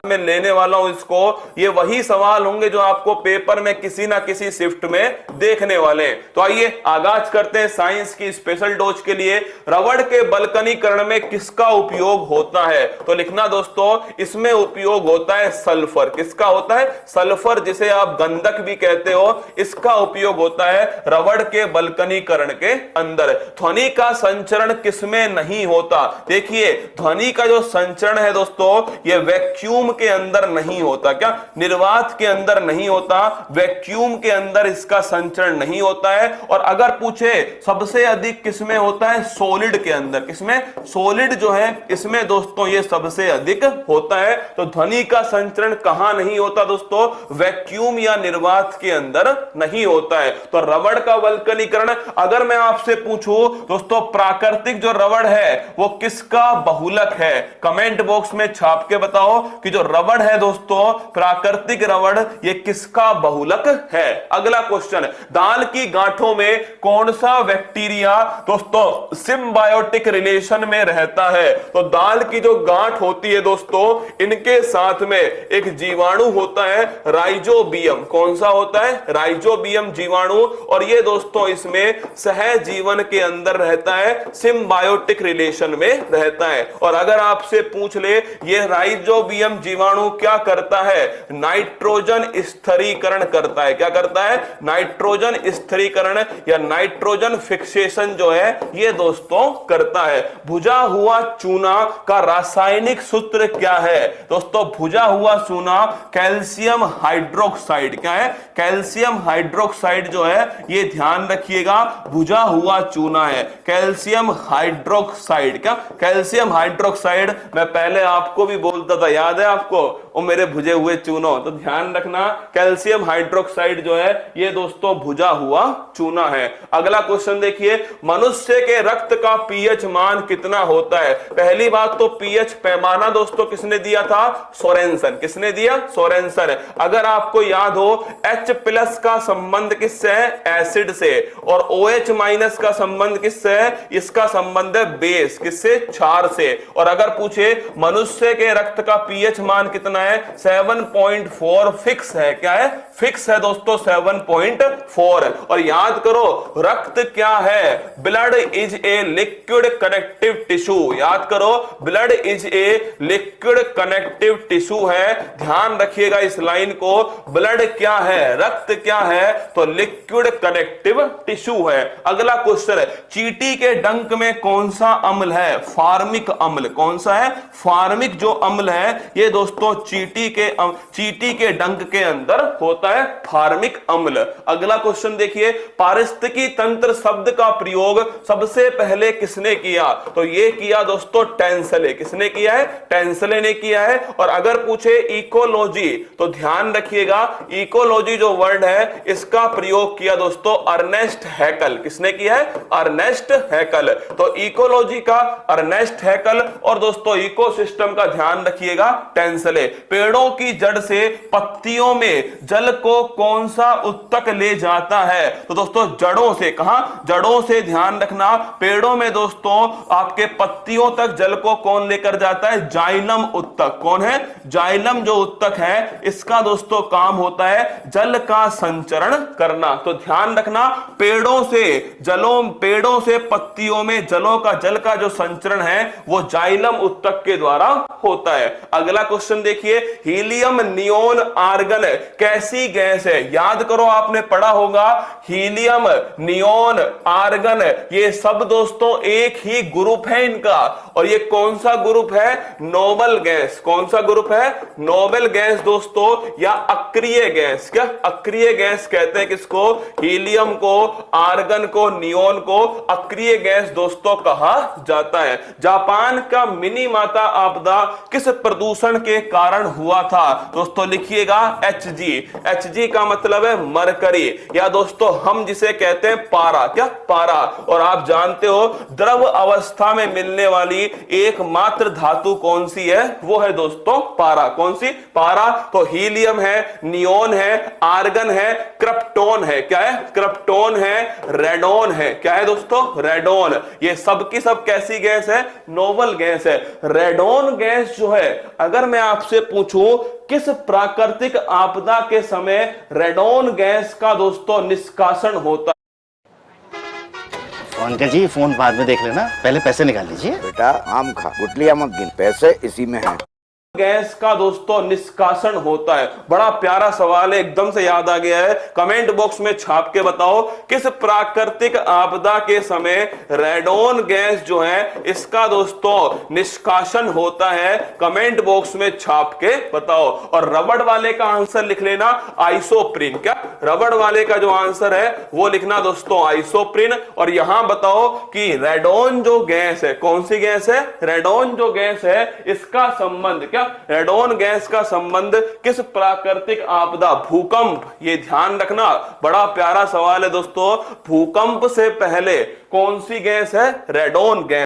में लेने वाला हूं इसको, ये वही सवाल होंगे जो आपको पेपर में किसी ना किसी शिफ्ट में देखने वाले हैं। तो आइए आगाज करते हैं साइंस की स्पेशल डोज के लिए। रबड़ के बल्कनीकरण में किसका उपयोग होता है? तो लिखना दोस्तों, इसमें उपयोग होता है सल्फर। किसका होता है? सल्फर, जिसे आप गंधक भी कहते हो, इसका उपयोग होता है रबड़ के बल्कनीकरण के अंदर। ध्वनि का संचरण किसमें नहीं होता? देखिए, ध्वनि का जो संचरण है दोस्तों, यह वैक्यूम के अंदर नहीं होता। क्या? निर्वात के अंदर नहीं होता, वैक्यूम के अंदर इसका संचरण नहीं होता है। और अगर पूछे सबसे अधिक किसमें होता है? सॉलिड के अंदर। किसमें? सॉलिड जो है इसमें दोस्तों ये सबसे अधिक होता है। तो ध्वनि का संचरण कहां नहीं होता दोस्तों? वैक्यूम या निर्वात के अंदर नहीं होता है। तो रबड़ का बल्कनीकरण, अगर मैं आपसे पूछूं दोस्तों, प्राकृतिक जो रबड़ है वो किसका बहुलक है? कमेंट बॉक्स में छाप के बताओ कि जो रबड़ है दोस्तों, प्राकृतिक रबड़, ये किसका बहुलक है। अगला क्वेश्चन, दाल की गांठों में कौन सा बैक्टीरिया दोस्तों सिम्बायोटिक रिलेशन में रहता है? तो दाल की जो गांठ होती है दोस्तों, इनके साथ में एक जीवाणु होता है राइजोबियम। कौन सा होता है? राइजोबियम जीवाणु। और ये दोस्तों इसमें सहजीवन के अंदर रहता है, सिम्बायोटिक रिलेशन में रहता है। और अगर आपसे पूछ ले ये राइजोबियम जीवाणु क्या करता है? नाइट्रोजन स्थिरीकरण करता है। क्या करता है? नाइट्रोजन स्थिरीकरण या नाइट्रोजन फिक्सेशन जो है ये दोस्तों करता है। भुजा हुआ चूना का रासायनिक सूत्र क्या है? दोस्तों भुजा हुआ चूना कैल्शियम हाइड्रोक्साइड। क्या है? कैल्शियम हाइड्रोक्साइड जो है, ये ध्यान रखिएगा, भुजा हुआ चूना है, कैल्शियम हाइड्रोक्साइड। क्या? Calcium hydroxide. मैं पहले आपको भी बोलता था, याद है आपको, वो मेरे भुजे हुए चूनो। तो ध्यान रखना, कैल्शियम हाइड्रोक्साइड जो है ये दोस्तों भुजा हुआ चूना है। अगला क्वेश्चन देखिए, मनुष्य के रक्त का पीएच मान कितना होता है? पहली बात तो पीएच पैमाना दोस्तों किसने दिया था? सोरेनसन। किसने दिया? सोरेनसन। अगर आपको याद हो, H+ का संबंध किससे है? एसिड से। और OH- का संबंध किससे है? इसका संबंध है बेस। किससे? क्षार से। और अगर पूछे मनुष्य के रक्त का पीएच मान कितना है? 7.4 फिक्स है। क्या है? फिक्स है दोस्तों 7.4। और याद करो, रक्त क्या है? Blood is a liquid connective tissue. याद करो, blood is a liquid connective tissue है। ध्यान रखिएगा इस लाइन को, ब्लड क्या है? रक्त क्या है? तो लिक्विड कनेक्टिव टिश्यू है। अगला क्वेश्चन है, चींटी के डंक में कौन सा अम्ल है? फार्मिक अम्ल। कौन सा है? फार्मिक जो अम्ल है ये दोस्तों चींटी के डंक के अंदर होता है फार्मिक अम्ल। अगला क्वेश्चन देखिए, पारिस्थितिकी तंत्र शब्द का प्रयोग सबसे पहले किसने किया? तो ये किया दोस्तों टेंसले। किसने किया है? टेंसले ने किया है। और अगर पूछे इकोलॉजी, तो ध्यान रखिएगा, इकोलॉजी जो वर्ड है इसका प्रयोग किया दोस्तों अर्नेस्ट हैकल। किसने किया है? अर्नेस्ट हैकल। तो इकोलॉजी का अर्नेस्ट हैकल, और दोस्तों इकोसिस्टम का ध्यान रखिएगा टेंसले। पेड़ों की जड़ से पत्तियों में जल को कौन सा उत्तक ले जाता है? तो दोस्तों जड़ों से। कहां? जड़ों से। ध्यान रखना, पेड़ों में दोस्तों आपके पत्तियों तक जल को कौन लेकर जाता है? जाइलम उत्तक। कौन है? जाइलम जो उत्तक है इसका दोस्तों काम होता है जल का संचरण करना। तो ध्यान रखना, पेड़ों से पत्तियों में जल का जो संचरण है वो जाइलम उत्तक के द्वारा होता है। अगला क्वेश्चन देखिए, हीलियम नियोन आर्गन कैसी गैस है? याद करो, आपने पढ़ा होगा हीलियम नियोन आर्गन, ये सब दोस्तों एक ही ग्रुप है इनका। और ये कौन सा ग्रुप है? Noble gas. कौन सा ग्रुप है? नोबल गैस दोस्तों, या अक्रिय गैस। क्या? अक्रिय गैस कहते हैं किसको? हीलियम को, आर्गन को, नियोन को अक्रिय गैस दोस्तों कहा जाता है। जापान का मिनीमाता आपदा किस प्रदूषण के कारण हुआ था? दोस्तों लिखिएगा Hg का मतलब है मरकरी, या दोस्तों हम जिसे कहते हैं पारा। क्या? पारा। और आप जानते हो द्रव अवस्था में मिलने वाली एकमात्र धातु कौन सी है? वो है दोस्तों पारा। कौन सी? पारा। तो हीलियम है, नियोन है, आर्गन है, क्रिप्टोन है। क्या है? क्रिप्टोन है, रेडोन है। क्या है दोस्तों? रेडोन। ये सब की सब कैसी गैस है? नोबल गैस है। रेडोन गैस जो है, अगर मैं आपसे पूछूं, किस प्राकृतिक आपदा के समय रेडॉन गैस का दोस्तों निष्कासन होता है? अंकल जी फोन बाद में देख लेना, पहले पैसे निकाल लीजिए। बेटा आम खा, गुटलियां मत गिन, पैसे इसी में हैं। गैस का दोस्तों निष्कासन होता है। बड़ा प्यारा सवाल है, एकदम से याद आ गया है। कमेंट बॉक्स में छाप के बताओ, किस प्राकृतिक आपदा के समय रेडॉन गैस जो है इसका दोस्तों निष्कासन होता है? कमेंट बॉक्स में छाप के बताओ। और रबड़ वाले का आंसर लिख लेना आइसोप्रीन। क्या रबड़ वाले का जो आंसर है वो लिखना दोस्तों आइसोप्रीन। और यहां बताओ कि रेडॉन जो गैस है, कौन सी गैस है? रेडॉन जो गैस है इसका संबंध, क्या रेडॉन गैस का संबंध किस प्राकृतिक आपदा, भूकंप, ये ध्यान रखना, बड़ा प्यारा सवाल है दोस्तों। भूकंप से पहले कौन सी गैस है? Radon gas.